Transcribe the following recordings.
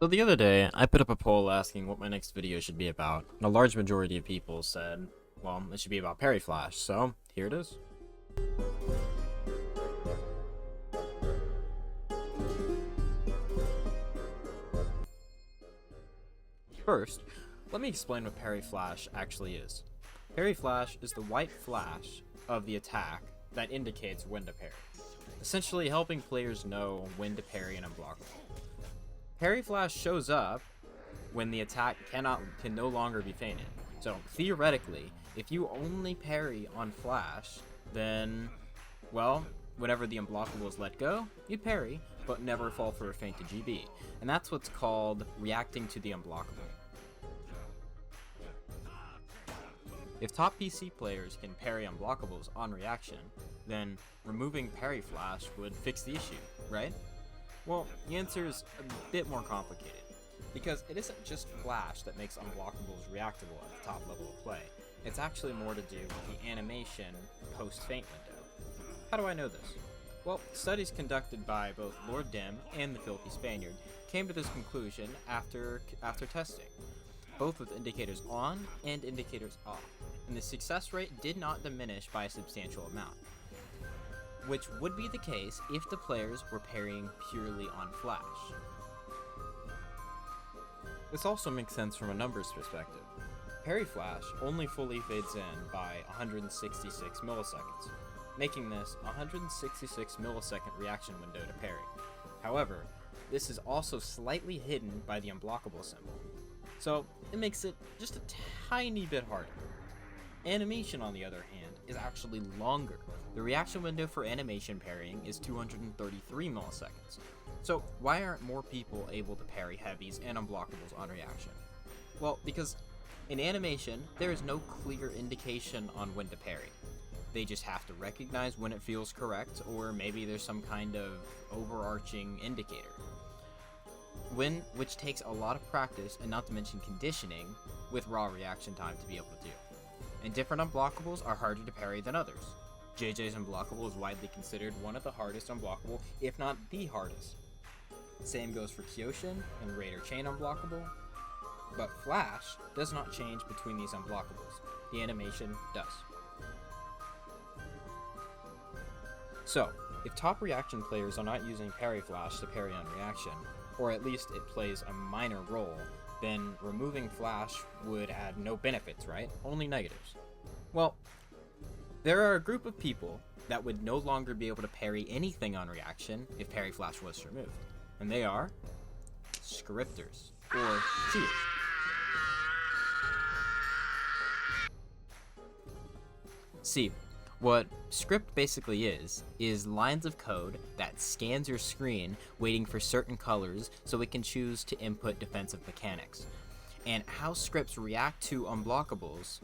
So the other day, I put up a poll asking what my next video should be about, and a large majority of people said, well, it should be about Parry Flash, so here it is. First, let me explain what Parry Flash actually is. Parry Flash is the white flash of the attack that indicates when to parry, essentially helping players know when to parry an unblockable. Parry Flash shows up when the attack can no longer be feinted. So theoretically, if you only parry on Flash, then, well, whenever the unblockable is let go, you parry, but never fall for a feint to GB. And that's what's called reacting to the unblockable. If top PC players can parry unblockables on reaction, then removing Parry Flash would fix the issue, right? Well, the answer is a bit more complicated, because it isn't just Flash that makes unblockables reactable at the top level of play. It's actually more to do with the animation post-feint window. How do I know this? Well, studies conducted by both Lord Dim and the Filthy Spaniard came to this conclusion after testing, both with indicators on and indicators off, and the success rate did not diminish by a substantial amount, which would be the case if the players were parrying purely on Flash. This also makes sense from a numbers perspective. Parry Flash only fully fades in by 166 milliseconds, making this a 166 millisecond reaction window to parry. However, this is also slightly hidden by the unblockable symbol, so it makes it just a tiny bit harder. Animation, on the other hand, is actually longer. The reaction window for animation parrying is 233 milliseconds. So why aren't more people able to parry heavies and unblockables on reaction? Well, because in animation, there is no clear indication on when to parry. They just have to recognize when it feels correct, or maybe there's some kind of overarching indicator, which takes a lot of practice and not to mention conditioning with raw reaction time to be able to do. And different unblockables are harder to parry than others. JJ's unblockable is widely considered one of the hardest unblockable, if not the hardest. Same goes for Kyoshin and Raider Chain unblockable, but Flash does not change between these unblockables. The animation does. So, if top reaction players are not using Parry Flash to parry on reaction, or at least it plays a minor role, then removing Flash would add no benefits, right? Only negatives. Well, there are a group of people that would no longer be able to parry anything on reaction if Parry Flash was removed. And they are scripters, or cheaters. See, what script basically is lines of code that scans your screen waiting for certain colors so it can choose to input defensive mechanics. And how scripts react to unblockables,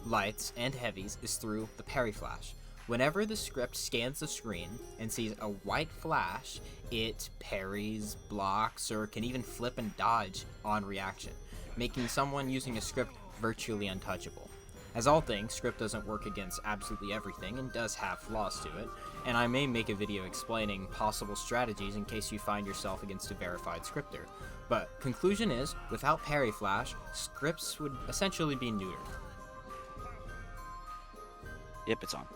lights, and heavies is through the Parry Flash. Whenever the script scans the screen and sees a white flash, it parries, blocks, or can even flip and dodge on reaction, making someone using a script virtually untouchable. As all things, script doesn't work against absolutely everything and does have flaws to it, and I may make a video explaining possible strategies in case you find yourself against a verified scripter. But conclusion is, without Parry Flash, scripts would essentially be neutered. Yep, it's on.